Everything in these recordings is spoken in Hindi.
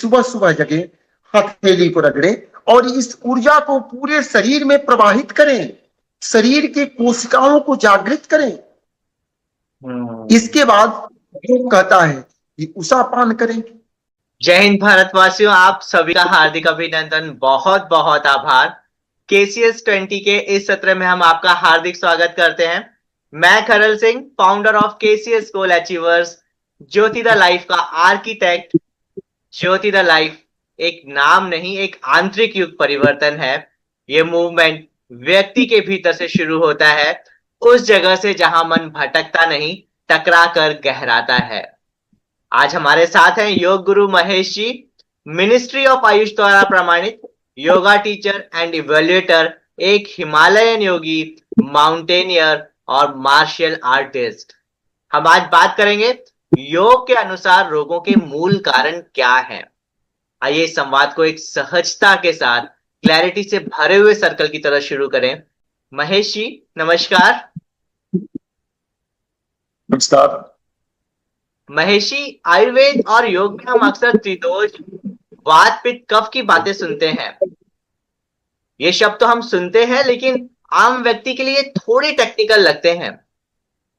सुबह सुबह जगे, हथेली को रगड़े और इस ऊर्जा को पूरे शरीर में प्रवाहित करें, शरीर के कोशिकाओं को जागृत करें। इसके बाद योग कहता है कि उषा पान करें। जय हिंद भारतवासियों, आप सभी का हार्दिक अभिनंदन, बहुत बहुत आभार। केसीएस 20 के इस सत्र में हम आपका हार्दिक स्वागत करते हैं। मैं Kharal Singh, founder of KCS goal achievers, Jyoti the life का आर्किटेक्ट। ज्योति द लाइफ एक नाम नहीं, एक आंतरिक युग परिवर्तन है। ये मूवमेंट व्यक्ति के भीतर से शुरू होता है, उस जगह से जहां मन भटकता नहीं, टकरा कर गहराता है। आज हमारे साथ हैं योग गुरु महेश जी, मिनिस्ट्री ऑफ आयुष द्वारा प्रमाणित योगा टीचर एंड इवेल्युएटर, एक हिमालयन योगी, माउंटेनियर और मार्शल आर्टिस्ट। हम आज बात करेंगे योग के अनुसार रोगों के मूल कारण क्या हैं। आइए इस संवाद को एक सहजता के साथ, क्लैरिटी से भरे हुए सर्कल की तरह शुरू करें। महेश जी नमस्कार। नमस्कार महेश जी, आयुर्वेद और योग में हम अक्सर त्रिदोष, वात, पित्त, कफ की बातें सुनते हैं। ये शब्द तो हम सुनते हैं, लेकिन आम व्यक्ति के लिए थोड़े टेक्निकल लगते हैं।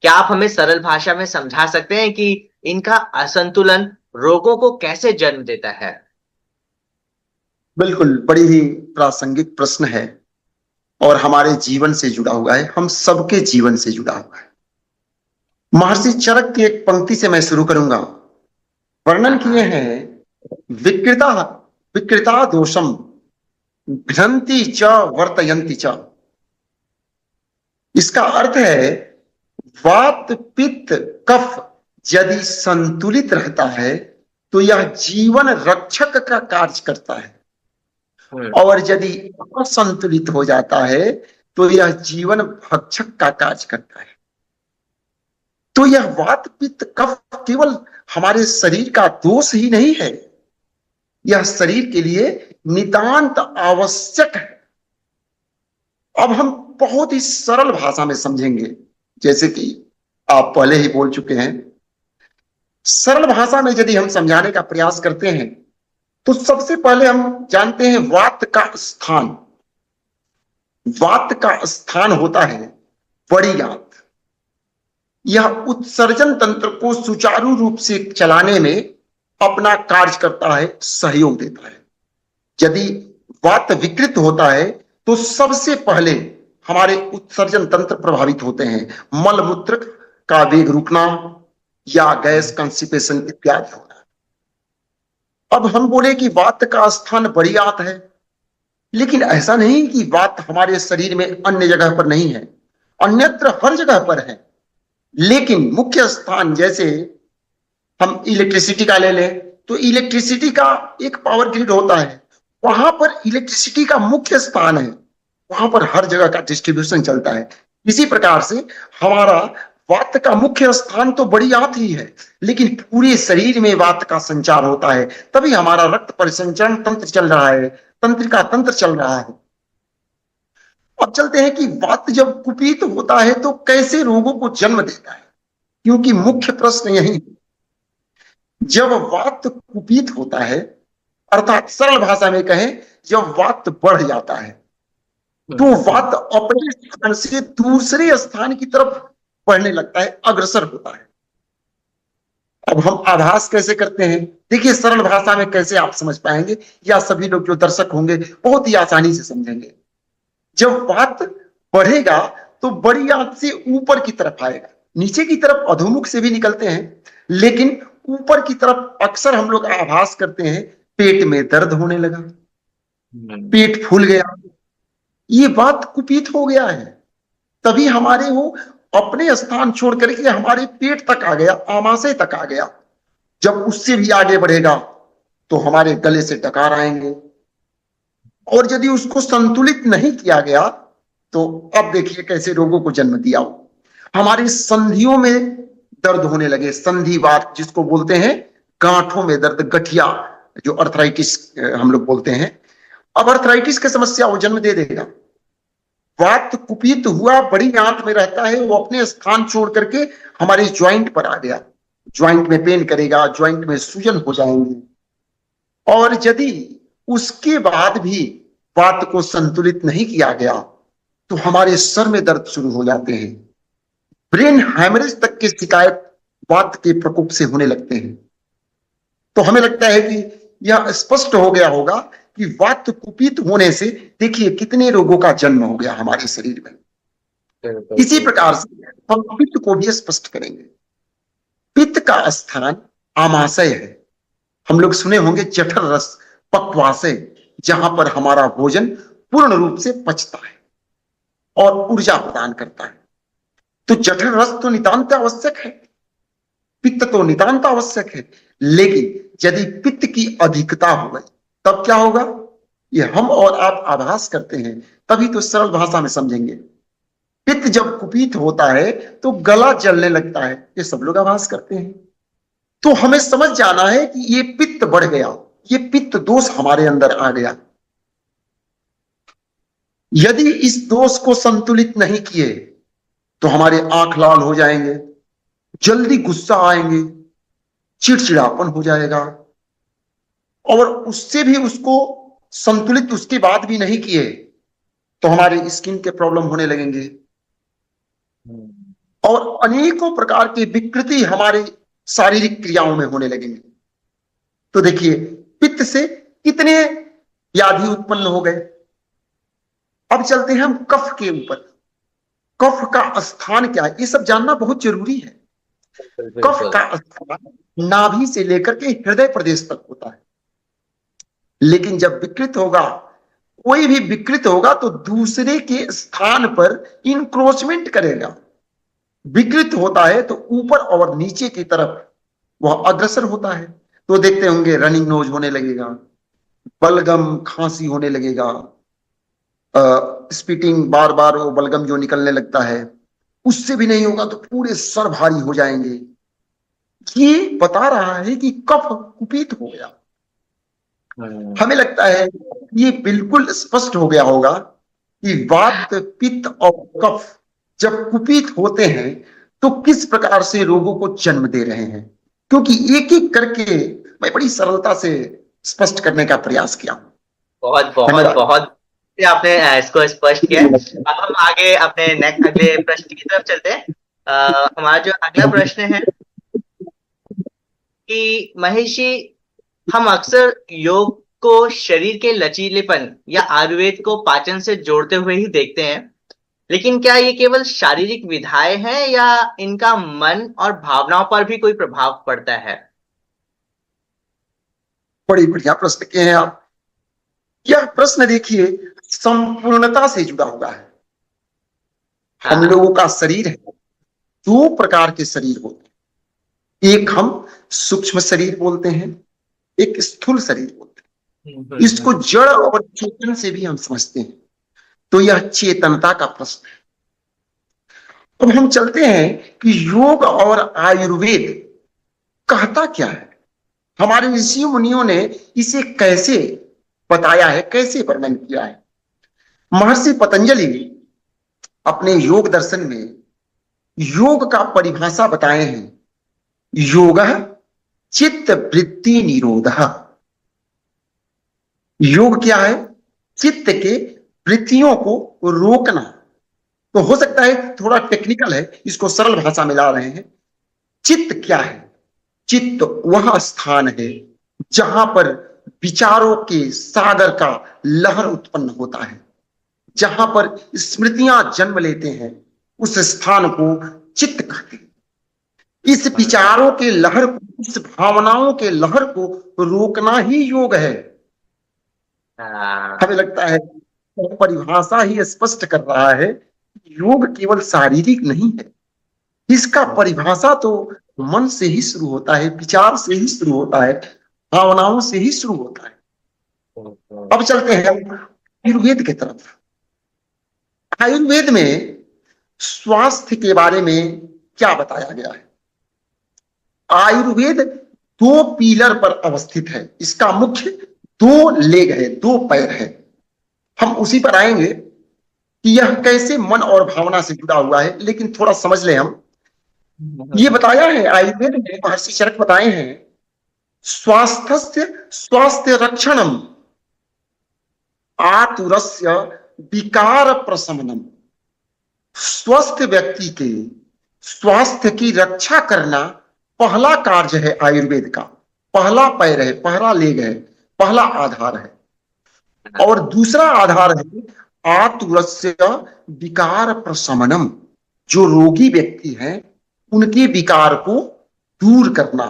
क्या आप हमें सरल भाषा में समझा सकते हैं कि इनका असंतुलन रोगों को कैसे जन्म देता है? बिल्कुल, बड़ी ही प्रासंगिक प्रश्न है और हमारे जीवन से जुड़ा हुआ है, हम सबके जीवन से जुड़ा हुआ है। महर्षि चरक की एक पंक्ति से मैं शुरू करूंगा। वर्णन किए हैं, विकृता विकृता दोषम घ्नन्ति च वर्तयन्ति च। इसका अर्थ है, वात पित्त कफ यदि संतुलित रहता है तो यह जीवन रक्षक का कार्य करता है, और यदि असंतुलित हो जाता है तो यह जीवन भक्षक का कार्य करता है। तो यह वात पित्त कफ केवल हमारे शरीर का दोष ही नहीं है, यह शरीर के लिए नितांत आवश्यक है। अब हम बहुत ही सरल भाषा में समझेंगे, जैसे कि आप पहले ही बोल चुके हैं। सरल भाषा में यदि हम समझाने का प्रयास करते हैं तो सबसे पहले हम जानते हैं वात का स्थान। वात का स्थान होता है बड़ी आंत। यह उत्सर्जन तंत्र को सुचारू रूप से चलाने में अपना कार्य करता है, सहयोग देता है। यदि वात विकृत होता है तो सबसे पहले हमारे उत्सर्जन तंत्र प्रभावित होते हैं, मलमूत्र का वेग रुकना या गैस कंस्टिपेशन इत्यादि होना। अब हम बोले कि वात का स्थान बड़ी आंत है, लेकिन ऐसा नहीं कि वात हमारे शरीर में अन्य जगह पर नहीं है, अन्यत्र हर जगह पर है। लेकिन मुख्य स्थान, जैसे हम इलेक्ट्रिसिटी का ले लें तो इलेक्ट्रिसिटी का एक पावर ग्रिड होता है, वहां पर इलेक्ट्रिसिटी का मुख्य स्थान है, वहां पर हर जगह का डिस्ट्रीब्यूशन चलता है। इसी प्रकार से हमारा वात का मुख्य स्थान तो बड़ी आंत ही है, लेकिन पूरे शरीर में वात का संचार होता है, तभी हमारा रक्त परिसंचरण तंत्र चल रहा है, तंत्रिका तंत्र चल रहा है। अब चलते हैं कि वात जब कुपित होता है तो कैसे रोगों को जन्म देता है, क्योंकि मुख्य प्रश्न यही है। जब वात कुपित होता है, अर्थात सरल भाषा में कहें, जब वात बढ़ जाता है तो वात अपने स्थान से दूसरे स्थान की तरफ बढ़ने लगता है, अग्रसर होता है। अब हम आभास कैसे करते हैं, देखिए सरल भाषा में कैसे आप समझ पाएंगे, या सभी लोग जो दर्शक होंगे बहुत ही आसानी से समझेंगे। जब वात बढ़ेगा तो बड़ी आंत से ऊपर की तरफ आएगा, नीचे की तरफ अधोमुख से भी निकलते हैं, लेकिन ऊपर की तरफ अक्सर हम लोग आभास करते हैं, पेट में दर्द होने लगा, पेट फूल गया, ये वात कुपित हो गया है। तभी हमारे वो अपने स्थान छोड़ करके हमारे पेट तक आ गया, आमाशय तक आ गया। जब उससे भी आगे बढ़ेगा तो हमारे गले से डकार आएंगे, और यदि उसको संतुलित नहीं किया गया तो अब देखिए कैसे रोगों को जन्म दिया। हमारी संधियों में दर्द होने लगे, संधिवात जिसको बोलते हैं, गांठों में दर्द, गठिया, जो अर्थराइटिस हम लोग बोलते हैं। अब अर्थराइटिस की समस्या वो जन्म दे देगा। वात कुपित हुआ, बड़ी आंत में रहता है, वो अपने स्थान छोड़ करके हमारे ज्वाइंट पर आ गया, ज्वाइंट में पेन करेगा, ज्वाइंट में सूजन हो जाएंगे। और यदि उसके बाद भी वात को संतुलित नहीं किया गया तो हमारे सर में दर्द शुरू हो जाते हैं, ब्रेन हैमरेज तक की शिकायत वात के प्रकोप से होने लगते हैं। तो हमें लगता है कि यह स्पष्ट हो गया होगा कि वात कुपित होने से देखिए कितने रोगों का जन्म हो गया हमारे शरीर में। इसी प्रकार से हम पित्त को भी स्पष्ट करेंगे। पित्त का स्थान आमाशय है। हम लोग सुने होंगे जठर रस, पक्वाशय, जहां पर हमारा भोजन पूर्ण रूप से पचता है और ऊर्जा प्रदान करता है। तो जठर रस तो नितांत आवश्यक है, पित्त तो नितांत आवश्यक है, लेकिन यदि पित्त की अधिकता हो गई तब क्या होगा, ये हम और आप आभास करते हैं, तभी तो सरल भाषा में समझेंगे। पित्त जब कुपित होता है तो गला जलने लगता है, ये सब लोग आभास करते हैं। तो हमें समझ जाना है कि ये पित्त बढ़ गया, ये पित्त दोष हमारे अंदर आ गया। यदि इस दोष को संतुलित नहीं किए तो हमारे आंख लाल हो जाएंगे, जल्दी गुस्सा आएंगे, चिड़चिड़ापन हो जाएगा, और उससे भी उसको संतुलित उसके बाद भी नहीं किए तो हमारे स्किन के प्रॉब्लम होने लगेंगे और अनेकों प्रकार की विकृति हमारे शारीरिक क्रियाओं में होने लगेंगे। तो देखिए पित्त से कितने व्याधि उत्पन्न हो गए। अब चलते हैं हम कफ के ऊपर। कफ का स्थान क्या है, ये सब जानना बहुत जरूरी है। कफ का स्थान नाभि से लेकर के हृदय प्रदेश तक होता है, लेकिन जब विकृत होगा, कोई भी विकृत होगा तो दूसरे के स्थान पर इंक्रोचमेंट करेगा। विकृत होता है तो ऊपर और नीचे की तरफ वह अग्रसर होता है। तो देखते होंगे रनिंग नोज होने लगेगा, बलगम खांसी होने लगेगा, स्पीटिंग, बार बार वो बलगम जो निकलने लगता है, उससे भी नहीं होगा तो पूरे सर भारी हो जाएंगे। ये बता रहा है कि कफ कुपित हो गया। हमें लगता है ये बिल्कुल स्पष्ट हो गया होगा कि वात, पित्त और कफ जब कुपित होते हैं तो किस प्रकार से रोगों को जन्म दे रहे हैं, क्योंकि एक एक करके मैं बड़ी सरलता से स्पष्ट करने का प्रयास किया। बहुत बहुत बहुत आपने इसको स्पष्ट किया। अब हम आगे अपने अगले प्रश्न की तरफ चलते हैं। हमारा जो अगला प्रश्न है कि महेश जी, हम अक्सर योग को शरीर के लचीलेपन या आयुर्वेद को पाचन से जोड़ते हुए ही देखते हैं, लेकिन क्या ये केवल शारीरिक विधाएं हैं या इनका मन और भावनाओं पर भी कोई प्रभाव पड़ता है? बड़ी बढ़िया प्रश्न किए हैं आप। यह प्रश्न देखिए संपूर्णता से जुड़ा हुआ है। हम लोगों का शरीर है, दो प्रकार के शरीर होते हैं। एक हम सूक्ष्म शरीर बोलते हैं, एक स्थूल शरीर बोलते हैं। इसको जड़ और चेतन से भी हम समझते हैं, तो यह चेतनता का प्रश्न है। अब हम चलते हैं कि योग और आयुर्वेद कहता क्या है, हमारे ऋषि मुनियों ने इसे कैसे बताया है, कैसे वर्णन किया है। महर्षि पतंजलि अपने योग दर्शन में योग का परिभाषा बताए हैं, योगः चित्त वृत्ति निरोधः। योग क्या है, चित्त के वृत्तियों को रोकना। तो हो सकता है थोड़ा टेक्निकल है, इसको सरल भाषा में ला रहे हैं। चित्त क्या है, चित्त वह स्थान है जहां पर विचारों के सागर का लहर उत्पन्न होता है, जहां पर स्मृतियां जन्म लेते हैं, उस स्थान को चित्त कहते हैं। इस विचारों के लहर को, इस भावनाओं के लहर को रोकना ही योग है। हमें लगता है परिभाषा ही स्पष्ट कर रहा है, योग केवल शारीरिक नहीं है, इसका परिभाषा तो मन से ही शुरू होता है, विचार से ही शुरू होता है, भावनाओं से ही शुरू होता है। अब चलते हैं आयुर्वेद की तरफ। आयुर्वेद में स्वास्थ्य के बारे में क्या बताया गया है। आयुर्वेद दो पिलर पर अवस्थित है, इसका मुख्य दो लेग है, दो पैर है। हम उसी पर आएंगे कि यह कैसे मन और भावना से जुड़ा हुआ है, लेकिन थोड़ा समझ ले हम। ये बताया है आयुर्वेद में, महर्षि चरक बताए हैं स्वास्थ्यस्य स्वास्थ्य रक्षणम आतुरस्य विकार प्रशमनम। स्वस्थ व्यक्ति के स्वास्थ्य की रक्षा करना पहला कार्य है आयुर्वेद का, पहला पैर है, पहला लेग है, पहला आधार है। और दूसरा आधार है आतुरस्य विकार प्रशमनम, जो रोगी व्यक्ति हैं उनके विकार को दूर करना।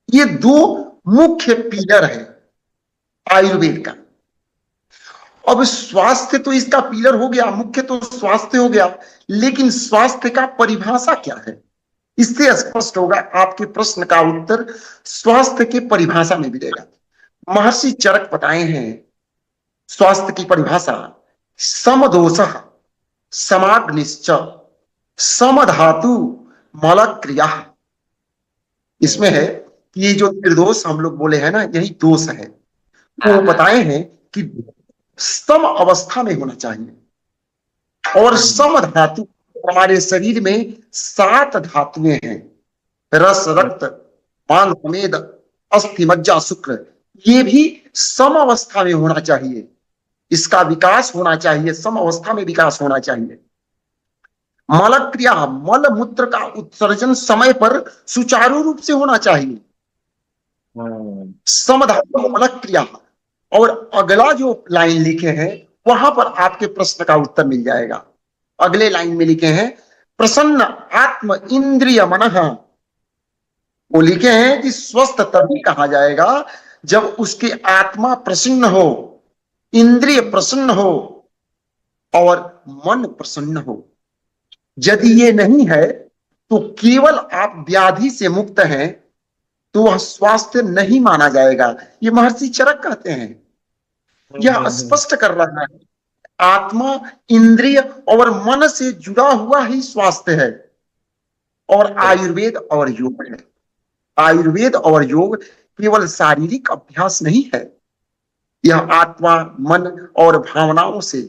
ये दो मुख्य पिलर है आयुर्वेद का। अब स्वास्थ्य तो इसका पिलर हो गया, मुख्य तो स्वास्थ्य हो गया, लेकिन स्वास्थ्य का परिभाषा क्या है? इससे स्पष्ट होगा, आपके प्रश्न का उत्तर स्वास्थ्य के परिभाषा में मिलेगा। महर्षि चरक बताए हैं स्वास्थ्य की परिभाषा, समदोष समाग्निश्च समधातु मलक्रिया। इसमें है कि ये जो निर्दोष हम लोग बोले हैं ना, यही दोष है। वो बताए हैं कि सम अवस्था में होना चाहिए। और सम धातु, हमारे शरीर में 7 धातुएं हैं, रस रक्त मांस मेद अस्थि मज्जा शुक्र, ये भी सम अवस्था में होना चाहिए। इसका विकास होना चाहिए, सम अवस्था में विकास होना चाहिए। मल क्रिया, मल मूत्र का उत्सर्जन समय पर सुचारू रूप से होना चाहिए। समधातु मल क्रिया। और अगला जो लाइन लिखे हैं वहां पर आपके प्रश्न का उत्तर मिल जाएगा। अगले लाइन में लिखे हैं प्रसन्न आत्म इंद्रिय मनः। वो लिखे हैं कि स्वस्थ तभी कहा जाएगा जब उसकी आत्मा प्रसन्न हो, इंद्रिय प्रसन्न हो और मन प्रसन्न हो। यदि ये नहीं है तो केवल आप व्याधि से मुक्त हैं तो वह स्वास्थ्य नहीं माना जाएगा। ये महर्षि चरक कहते हैं, यह स्पष्ट कर रहा है आत्मा इंद्रिय और मन से जुड़ा हुआ ही स्वास्थ्य है। और आयुर्वेद और योग है। आयुर्वेद और योग केवल शारीरिक अभ्यास नहीं है, यह आत्मा मन और भावनाओं से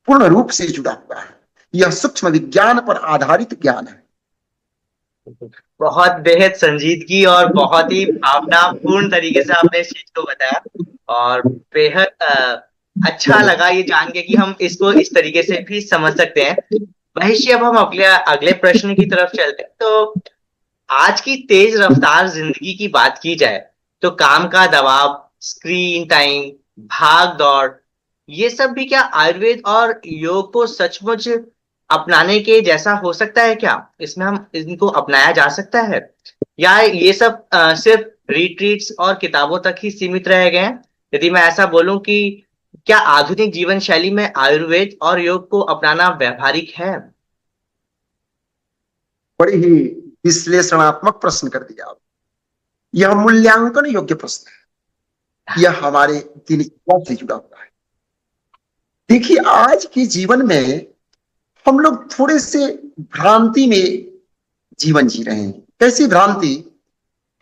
पूर्ण रूप से जुड़ा हुआ है। यह सूक्ष्म विज्ञान पर आधारित ज्ञान है। बहुत बेहद संजीदगी और बहुत ही भावनापूर्ण तरीके से आपने इस चीज को बताया और बेहद अच्छा लगा ये जान के कि हम इसको इस तरीके से भी समझ सकते हैं। महेश जी, अब हम अगले प्रश्न की तरफ चलते हैं। तो आज की तेज रफ्तार जिंदगी की बात की जाए तो काम का दबाव, स्क्रीन टाइम, भाग दौड़, ये सब भी क्या आयुर्वेद और योग को सचमुच अपनाने के जैसा हो सकता है क्या? इसमें हम इनको अपनाया जा सकता है या ये सब सिर्फ रिट्रीट्स और किताबों तक ही सीमित रह गए हैं? यदि मैं ऐसा बोलूं कि क्या आधुनिक जीवन शैली में आयुर्वेद और योग को अपनाना व्यवहारिक है? बड़ी ही विश्लेषणात्मक प्रश्न कर दिया आप। यह मूल्यांकन योग्य प्रश्न है, यह हमारे दिनचर्या से जुड़ा हुआ है। देखिए, आज के जीवन में हम लोग थोड़े से भ्रांति में जीवन जी रहे हैं। कैसी भ्रांति?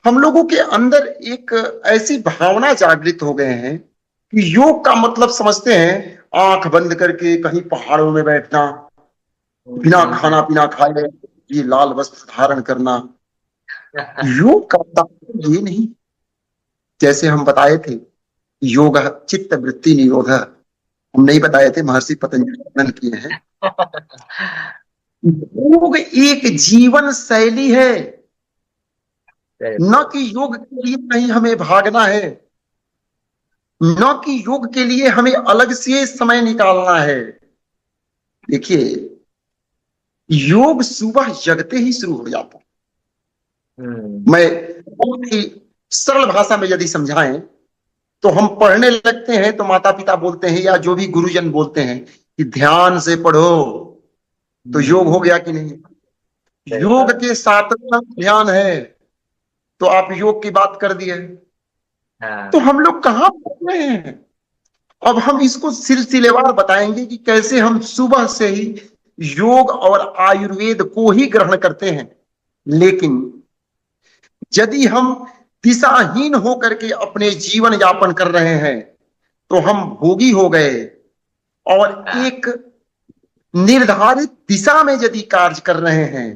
हम लोगों के अंदर एक ऐसी भावना जागृत हो गए हैं कि योग का मतलब समझते हैं आंख बंद करके कहीं पहाड़ों में बैठना, बिना खाना पीना खाए ये लाल वस्त्र धारण करना। योग का तात्पर्य ये नहीं। जैसे हम बताए थे योग चित्त वृत्ति निरोध, हम नहीं बताए थे, महर्षि पतंजलि वर्णन किए हैं। योग एक जीवन शैली है, न कि योग के लिए कहीं हमें भागना है, न कि योग के लिए हमें अलग से समय निकालना है। देखिए, योग सुबह जगते ही शुरू हो जाता है। मैं बहुत ही सरल भाषा में यदि समझाएं तो हम पढ़ने लगते हैं तो माता पिता बोलते हैं या जो भी गुरुजन बोलते हैं कि ध्यान से पढ़ो, तो योग हो गया कि नहीं? योग के साथ ध्यान है तो आप योग की बात कर दिए। तो हम लोग कहाँ पढ़ रहे हैं? अब हम इसको सिलसिलेवार बताएंगे कि कैसे हम सुबह से ही योग और आयुर्वेद को ही ग्रहण करते हैं। लेकिन यदि हम दिशाहीन होकर के अपने जीवन यापन कर रहे हैं तो हम भोगी हो गए, और एक निर्धारित दिशा में यदि कार्य कर रहे हैं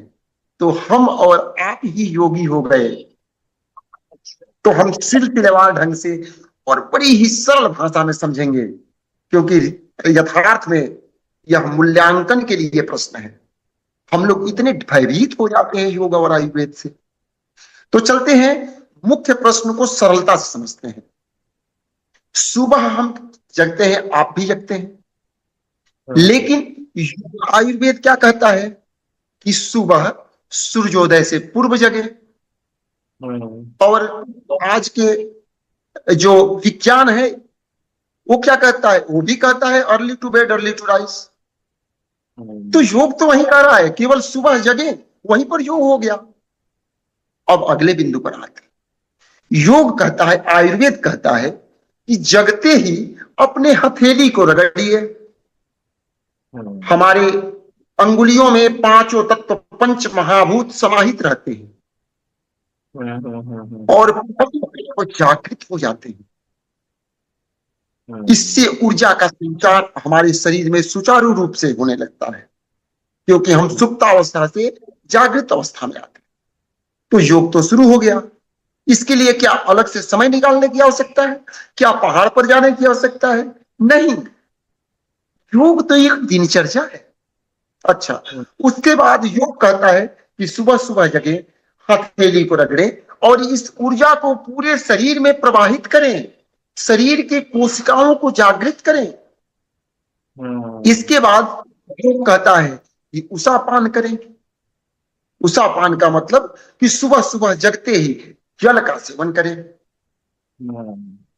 तो हम और आप ही योगी हो गए। तो हम सिलसिलेवार ढंग से और बड़ी ही सरल भाषा में समझेंगे, क्योंकि यथार्थ में यह मूल्यांकन के लिए प्रश्न है। हम लोग इतने भयभीत हो जाते हैं योग और आयुर्वेद से। तो चलते हैं, मुख्य प्रश्न को सरलता से समझते हैं। सुबह हम जगते हैं, आप भी जगते हैं, लेकिन आयुर्वेद क्या कहता है कि सुबह सूर्योदय से पूर्व जगे। और आज के जो विज्ञान है वो क्या कहता है, वो भी कहता है early to bed early to rise. तो योग तो वही कह रहा है, केवल सुबह जगे वहीं पर योग हो गया। अब अगले बिंदु पर आते हैं। योग कहता है, आयुर्वेद कहता है कि जगते ही अपने हथेली को रगड़िए। हमारे अंगुलियों में पांचों तत्व पंच महाभूत समाहित रहते हैं और वो जागृत हो जाते हैं। इससे ऊर्जा का संचार हमारे शरीर में सुचारू रूप से होने लगता है, क्योंकि हम सुप्तावस्था से जागृत अवस्था में आते हैं। तो योग तो शुरू हो गया। इसके लिए क्या अलग से समय निकालने की आवश्यकता है? क्या पहाड़ पर जाने की आवश्यकता है? नहीं, योग तो एक दिनचर्या है। अच्छा, उसके बाद योग कहता है कि सुबह सुबह जगे, हथेली को रगड़े और इस ऊर्जा को पूरे शरीर में प्रवाहित करें, शरीर के कोशिकाओं को जागृत करें। इसके बाद योग कहता है कि उषापान करें। उषापान का मतलब कि सुबह सुबह जगते ही जल का सेवन करें।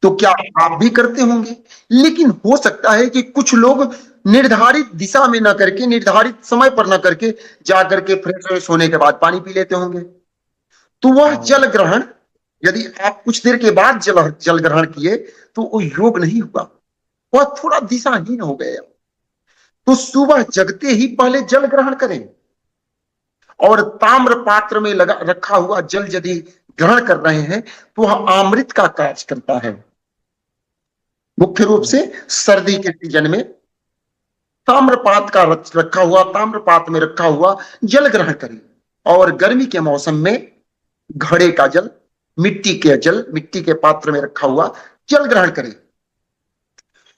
तो क्या आप भी करते होंगे? लेकिन हो सकता है कि कुछ लोग निर्धारित दिशा में न करके, निर्धारित समय पर न करके, जाकर के फ्रेश होने के बाद पानी पी लेते होंगे। तो वह जल ग्रहण, यदि आप कुछ देर के बाद जल ग्रहण किए तो वो योग नहीं हुआ, वह थोड़ा दिशाहीन हो गया। तो सुबह जगते ही पहले जल ग्रहण करें और ताम्र पात्र में रखा हुआ जल यदि ग्रहण कर रहे हैं तो वह अमृत का कार्य करता है। मुख्य रूप से सर्दी के सीजन में ताम्रपात का ताम्रपात में रखा हुआ जल ग्रहण करें, और गर्मी के मौसम में घड़े का जल, मिट्टी के पात्र में रखा हुआ जल ग्रहण करें।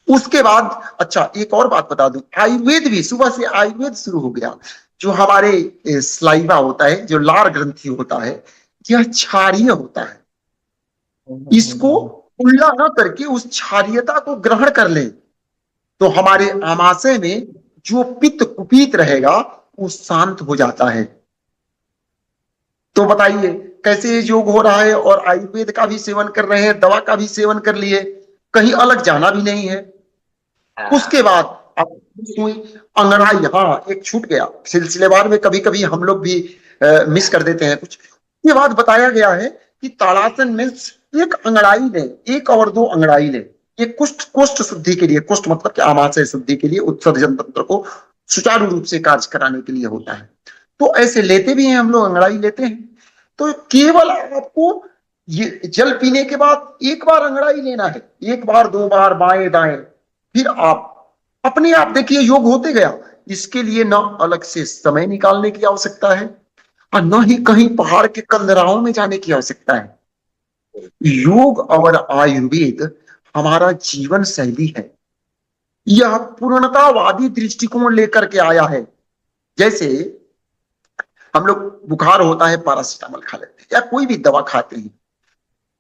उसके बाद अच्छा, एक और बात बता दूं, आयुर्वेद भी, सुबह से आयुर्वेद शुरू हो गया। जो हमारे स्लाइवा होता है, जो लार ग्रंथि होता है, यह क्षारीय होता है। इसको उल्ला न करके उस क्षारीयता को ग्रहण कर ले तो हमारे आमाशय में जो पित्त कुपित रहेगा वो शांत हो जाता है। तो बताइए कैसे योग हो रहा है और आयुर्वेद का भी सेवन कर रहे हैं, दवा का भी सेवन कर लिए, कहीं अलग जाना भी नहीं है। उसके बाद अंगड़ाई, हाँ एक छूट गया, सिलसिलेवार में कभी कभी हम लोग भी मिस कर देते हैं कुछ। ये बात बताया गया है कि ताड़ासन में एक अंगड़ाई ले, एक और दो अंगड़ाई ले, ये कोष्ठ शुद्धि के लिए, कोष्ठ मतलब कि आमाशय शुद्धि के लिए, उत्सर्जन तंत्र को सुचारू रूप से कार्य कराने के लिए होता है। तो ऐसे लेते भी हैं हम लोग, अंगड़ाई लेते हैं। तो केवल आपको ये जल पीने के बाद एक बार अंगड़ाई लेना है, एक बार दो बार बाएं दाएं, फिर आप अपने आप देखिए योग होते गया। इसके लिए न अलग से समय निकालने की आवश्यकता है और न ही कहीं पहाड़ के कंदराओं में जाने की आवश्यकता है। योग और आयुर्वेद हमारा जीवन शैली है। यह पूर्णतावादी दृष्टिकोण लेकर के आया है। जैसे हम लोग बुखार होता है, पैरासिटामोल खा लेते हैं या कोई भी दवा खाते हैं,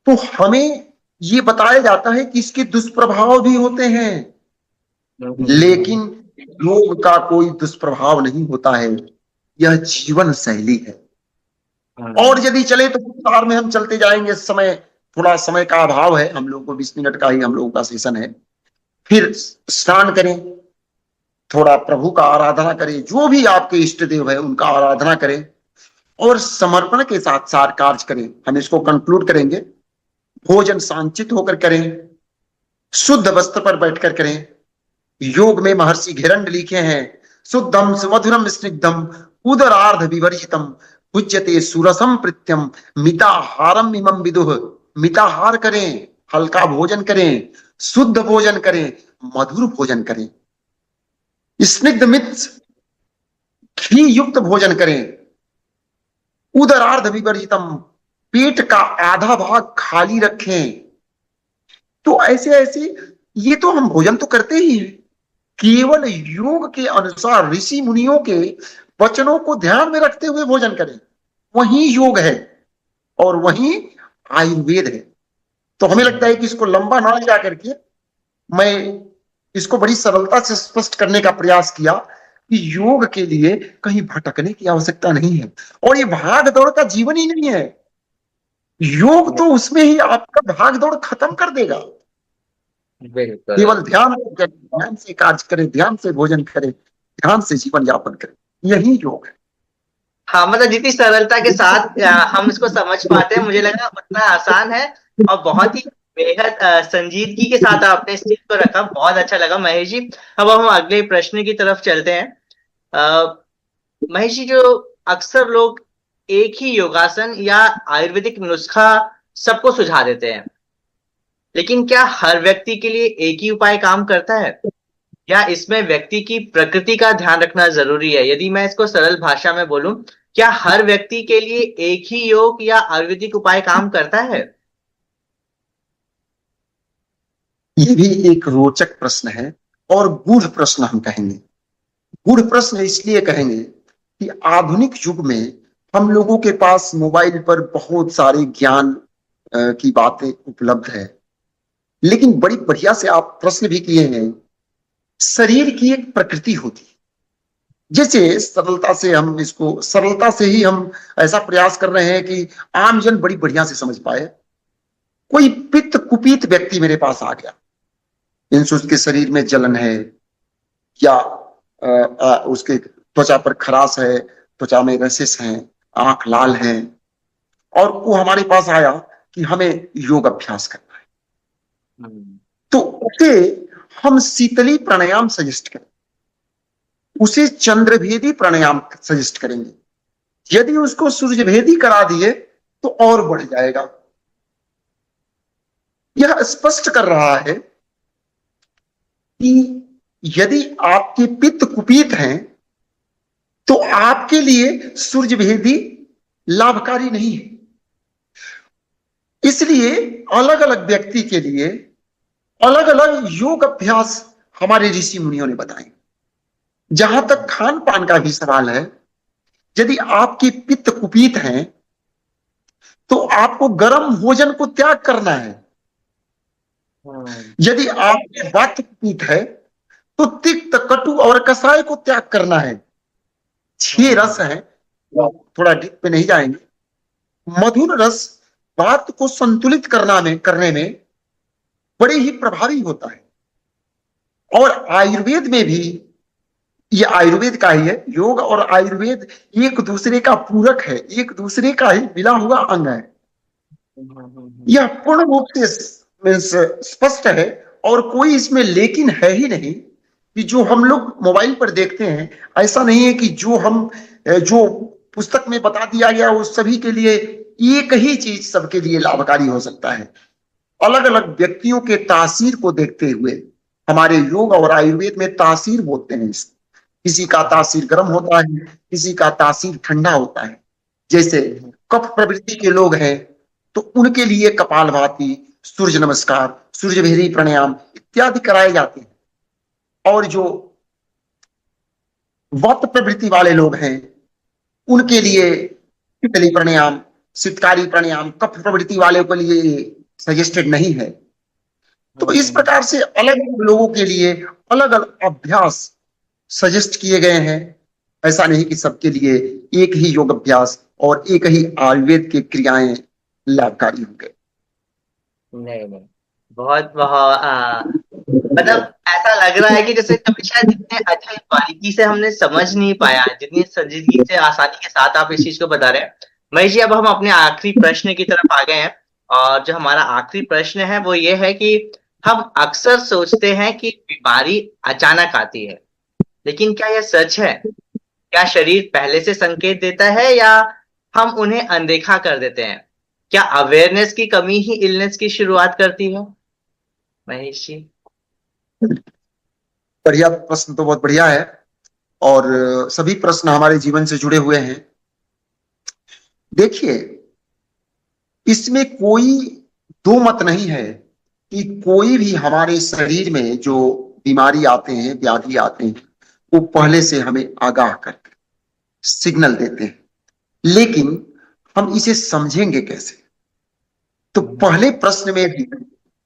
तो हमें ये बताया जाता है कि इसके दुष्प्रभाव भी होते हैं, लेकिन योग का कोई दुष्प्रभाव नहीं होता है। यह जीवन शैली है। और यदि चले तो विस्तार में हम चलते जाएंगे, थोड़ा समय का अभाव है हम लोगों को, 20 मिनट का ही हम लोगों का सेशन है। फिर स्नान करें, थोड़ा प्रभु का आराधना करें, जो भी आपके इष्ट देव है उनका आराधना करें और समर्पण के साथ सार कार्य करें। हम इसको कंक्लूड करेंगे। भोजन सांचित होकर करें, शुद्ध वस्त्र पर बैठकर करें। योग में महर्षि घेरंड लिखे हैं, शुद्धम सुमधुरम स्निग्धम उदरार्ध विवर्जितम पूज्यते सुरसम प्रीत्यम मिताहारम इमं विदुः। मिताहार करें, हल्का भोजन करें, शुद्ध भोजन करें, मधुर भोजन करें, स्निग्ध मित घी युक्त भोजन करें, उदरार्ध विवर्जितम, पेट का आधा भाग खाली रखें। तो ऐसे ऐसे ये तो हम भोजन तो करते ही हैं, केवल योग के अनुसार ऋषि मुनियों के वचनों को ध्यान में रखते हुए भोजन करें, वही योग है और वही आयुर्वेद है। तो हमें लगता है कि इसको लंबा ना ले जाकर के मैं इसको बड़ी सरलता से स्पष्ट करने का प्रयास किया कि योग के लिए कहीं भटकने की आवश्यकता नहीं है, और ये भाग दौड़ का जीवन ही नहीं है। योग तो उसमें ही आपका भाग दौड़ खत्म कर देगा। बिल्कुल। केवल ध्यान से कार्य करें, ध्यान से भोजन करें, ध्यान से जीवन यापन करें, यही योग है। हाँ, मतलब जितनी सरलता के साथ हम इसको समझ पाते हैं, मुझे लगा उतना आसान है और बहुत ही बेहद संजीदगी के साथ आपने इस चीज को रखा, बहुत अच्छा लगा महेश जी। अब हम अगले प्रश्न की तरफ चलते हैं। महेश जी, जो अक्सर लोग एक ही योगासन या आयुर्वेदिक नुस्खा सबको सुझा देते हैं, लेकिन क्या हर व्यक्ति के लिए एक ही उपाय काम करता है, या इसमें व्यक्ति की प्रकृति का ध्यान रखना जरूरी है? यदि मैं इसको सरल भाषा में बोलूं, क्या हर व्यक्ति के लिए एक ही योग या आयुर्वेदिक उपाय काम करता है? ये भी एक रोचक प्रश्न है और गूढ़ प्रश्न हम कहेंगे। गूढ़ प्रश्न इसलिए कहेंगे कि आधुनिक युग में हम लोगों के पास मोबाइल पर बहुत सारे ज्ञान की बातें उपलब्ध है, लेकिन बड़ी बढ़िया से आप प्रश्न भी किए हैं। शरीर की एक प्रकृति होती है, जैसे सरलता से ही हम ऐसा प्रयास कर रहे हैं कि आम जन बड़ी बढ़िया से समझ पाए। कोई पित्त कुपित व्यक्ति मेरे पास आ गया, इंस उसके शरीर में जलन है या उसके त्वचा पर खराश है, त्वचा में रसेस हैं, आंख लाल है, और वो हमारे पास आया कि हमें योग अभ्यास करना है, तो उसे हम शीतली प्राणायाम सजेस्ट करें, उसे चंद्रभेदी प्राणायाम सजेस्ट करेंगे। यदि उसको सूर्यभेदी करा दिए तो और बढ़ जाएगा। यह स्पष्ट कर रहा है कि यदि आपके पित्त कुपित हैं तो आपके लिए सूर्यभेदी लाभकारी नहीं है। इसलिए अलग अलग व्यक्ति के लिए अलग अलग योग अभ्यास हमारे ऋषि मुनियों ने बताए। जहां तक खान पान का भी सवाल है, यदि आपके पित्त कुपित हैं तो आपको गर्म भोजन को त्याग करना है। यदि आपके वात कुपित है तो तिक्त, कटु और कसाय को त्याग करना है। 6 रस है, थोड़ा डीप पे नहीं जाएंगे। मधुर रस वात को संतुलित करने में बड़े ही प्रभावी होता है। और आयुर्वेद में भी, ये आयुर्वेद का ही है, योग और आयुर्वेद एक दूसरे का पूरक है, एक दूसरे का ही मिला हुआ अंग है। यह पूर्ण रूप से स्पष्ट है और कोई इसमें लेकिन है ही नहीं कि जो हम लोग मोबाइल पर देखते हैं, ऐसा नहीं है कि जो पुस्तक में बता दिया गया वो सभी के लिए एक ही चीज सबके लिए लाभकारी हो सकता है। अलग अलग व्यक्तियों के तासीर को देखते हुए हमारे योग और आयुर्वेद में तासीर बोलते हैं। किसी का तासीर गर्म होता है, किसी का तासीर ठंडा होता है। जैसे कफ प्रवृत्ति के लोग हैं तो उनके लिए कपालभाति, सूर्य नमस्कार, सूर्यभेदी प्राणायाम इत्यादि कराए जाते हैं। और जो वात प्रवृत्ति वाले लोग हैं उनके लिए शीतली प्राणायाम, शीतकारी प्राणायाम कफ प्रवृत्ति वाले के लिए सजेस्टेड नहीं है। तो इस प्रकार से अलग अलग लोगों के लिए अलग अलग अभ्यास सजेस्ट किए गए हैं। ऐसा नहीं कि सबके लिए एक ही योग अभ्यास और एक ही आयुर्वेद की क्रियाएं लाभकारी होंगे। नहीं, बहुत बहुत मतलब ऐसा लग रहा है कि जैसे कभी शायद इतने अच्छे बारीकी से हमने समझ नहीं पाया, जितनी संजीदगी से आसानी के साथ आप इस चीज को बता रहे हैं। महेश जी, अब हम अपने आखिरी प्रश्न की तरफ आ गए हैं, और जो हमारा आखिरी प्रश्न है वो ये है कि हम अक्सर सोचते हैं कि बीमारी अचानक आती है, लेकिन क्या यह सच है? क्या शरीर पहले से संकेत देता है या हम उन्हें अनदेखा कर देते हैं? क्या अवेयरनेस की कमी ही इलनेस की शुरुआत करती है? महेश जी, बढ़िया प्रश्न, तो बहुत बढ़िया है और सभी प्रश्न हमारे जीवन से जुड़े हुए हैं। देखिए, इसमें कोई दो मत नहीं है कि कोई भी हमारे शरीर में जो बीमारी आते हैं, व्याधि आते हैं, वो पहले से हमें आगाह करके सिग्नल देते हैं, लेकिन हम इसे समझेंगे कैसे? तो पहले प्रश्न में भी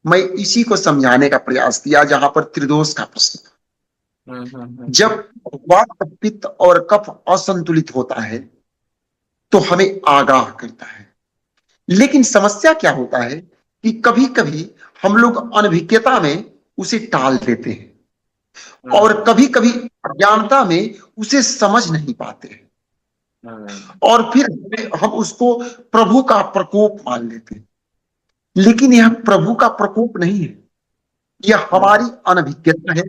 मैं इसी को समझाने का प्रयास किया जहां पर त्रिदोष का प्रश्न था। जब वात पित्त और कफ असंतुलित होता है तो हमें आगाह करता है, लेकिन समस्या क्या होता है कि कभी कभी हम लोग अनभिज्ञता में उसे टाल देते हैं और कभी कभी अज्ञानता में उसे समझ नहीं पाते हैं, और फिर हम उसको प्रभु का प्रकोप मान लेते हैं। लेकिन यह प्रभु का प्रकोप नहीं है, यह हमारी अनभिज्ञता है,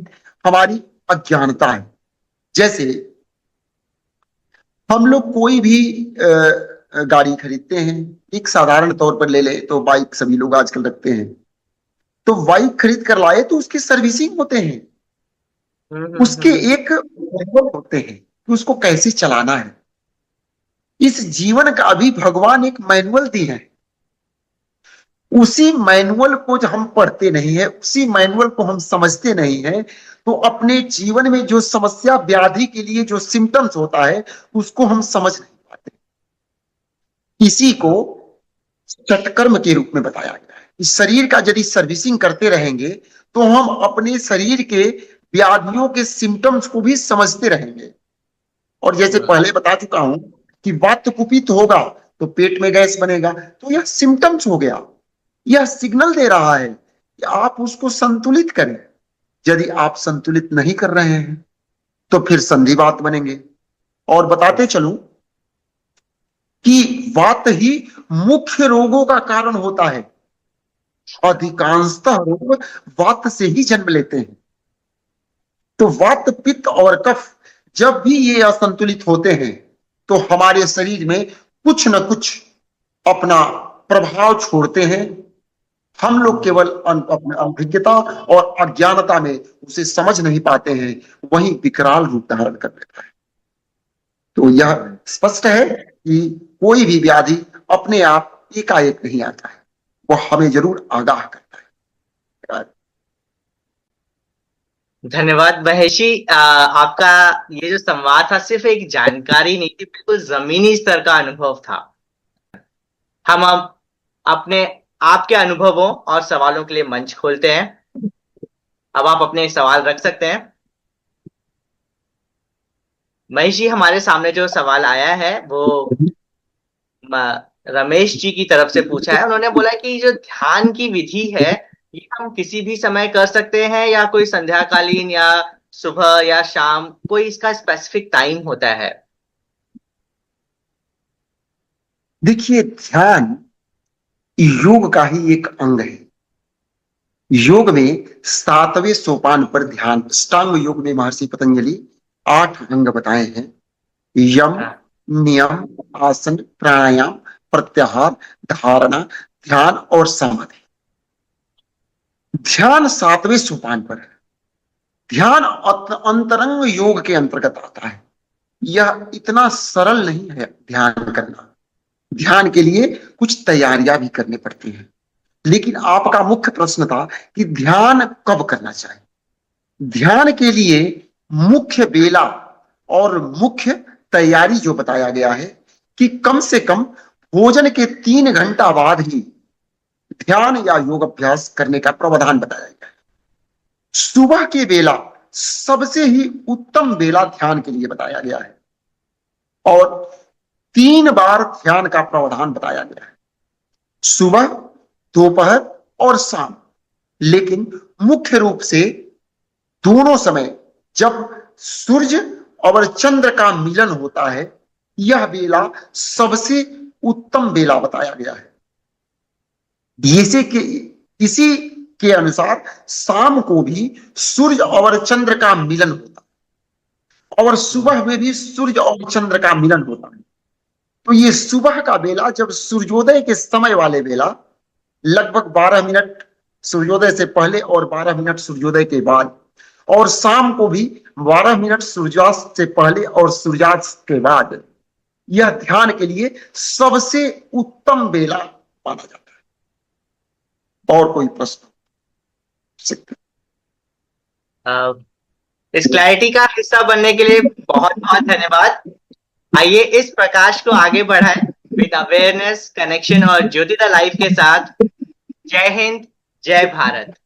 हमारी अज्ञानता है। जैसे हम लोग कोई भी गाड़ी खरीदते हैं, एक साधारण तौर पर ले ले तो बाइक सभी लोग आजकल रखते हैं, तो बाइक खरीद कर लाए तो उसकी सर्विसिंग होते हैं, उसके एक मैनुअल होते हैं कि उसको कैसे चलाना है। इस जीवन का भी भगवान एक मैनुअल दी है, उसी मैनुअल को जो हम पढ़ते नहीं है, उसी मैनुअल को हम समझते नहीं है, तो अपने जीवन में जो समस्या व्याधि के लिए जो सिम्टम्स होता है उसको हम समझ नहीं पाते। इसी को सत्कर्म के रूप में बताया गया है। इस शरीर का यदि सर्विसिंग करते रहेंगे तो हम अपने शरीर के व्याधियों के सिम्टम्स को भी समझते रहेंगे। और जैसे पहले बता चुका हूं कि वात कुपित होगा तो पेट में गैस बनेगा, तो यह सिम्टम्स हो गया, यह सिग्नल दे रहा है कि आप उसको संतुलित करें। यदि आप संतुलित नहीं कर रहे हैं तो फिर संधिवात बनेंगे। और बताते चलूं कि वात ही मुख्य रोगों का कारण होता है, अधिकांशतः रोग वात से ही जन्म लेते हैं। तो वात पित्त और कफ जब भी ये असंतुलित होते हैं तो हमारे शरीर में कुछ न कुछ अपना प्रभाव छोड़ते हैं। हम लोग केवल अपने अभिज्ञता और अज्ञानता में उसे समझ नहीं पाते हैं, वही विकराल रूप धारण कर लेता है। तो यह स्पष्ट है कि कोई भी व्याधि अपने आप एकाएक नहीं आता है, वह हमें जरूर आगाह करता है। धन्यवाद महेश जी। आपका ये जो संवाद था सिर्फ एक जानकारी नहीं थी, बिल्कुल जमीनी स्तर का अनुभव था। हम अब अपने आपके अनुभवों और सवालों के लिए मंच खोलते हैं। अब आप अपने सवाल रख सकते हैं। महेश जी, हमारे सामने जो सवाल आया है वो रमेश जी की तरफ से पूछा है। उन्होंने बोला कि जो ध्यान की विधि है ये हम किसी भी समय कर सकते हैं या कोई संध्याकालीन या सुबह या शाम, कोई इसका स्पेसिफिक टाइम होता है? देखिए, ध्यान योग का ही एक अंग है। योग में 7वें सोपान पर ध्यान, अष्टांग योग में महर्षि पतंजलि 8 अंग बताए हैं: यम, नियम, आसन, प्राणायाम, प्रत्याहार, धारणा, ध्यान और समाधि। ध्यान 7वें सोपान पर है। ध्यान अंतरंग योग के अंतर्गत आता है। यह इतना सरल नहीं है ध्यान करना। ध्यान के लिए कुछ तैयारियां भी करनी पड़ती हैं। लेकिन आपका मुख्य प्रश्न था कि ध्यान कब करना चाहिए। ध्यान के लिए मुख्य बेला और मुख्य तैयारी जो बताया गया है कि कम से कम भोजन के 3 घंटा बाद ही ध्यान या योग अभ्यास करने का प्रावधान बताया गया है। सुबह के बेला सबसे ही उत्तम बेला ध्यान के लिए बताया गया है और 3 बार ध्यान का प्रावधान बताया गया है: सुबह, दोपहर और शाम। लेकिन मुख्य रूप से दोनों समय जब सूर्य और चंद्र का मिलन होता है, यह बेला सबसे उत्तम बेला बताया गया है। इसी के अनुसार शाम को भी सूर्य और चंद्र का मिलन होता है और सुबह में भी सूर्य और चंद्र का मिलन होता है। तो ये सुबह का बेला, जब सूर्योदय के समय वाले बेला, लगभग 12 मिनट सूर्योदय से पहले और 12 मिनट सूर्योदय के बाद, और शाम को भी 12 मिनट सूर्यास्त से पहले और सूर्यास्त के बाद, यह ध्यान के लिए सबसे उत्तम बेला माना जाता है। और कोई प्रश्न सकते? इस क्लैरिटी का हिस्सा बनने के लिए बहुत बहुत धन्यवाद। आइए इस प्रकाश को आगे बढ़ाएं विद अवेयरनेस, कनेक्शन और ज्योति द लाइफ के साथ। जय हिंद, जय भारत।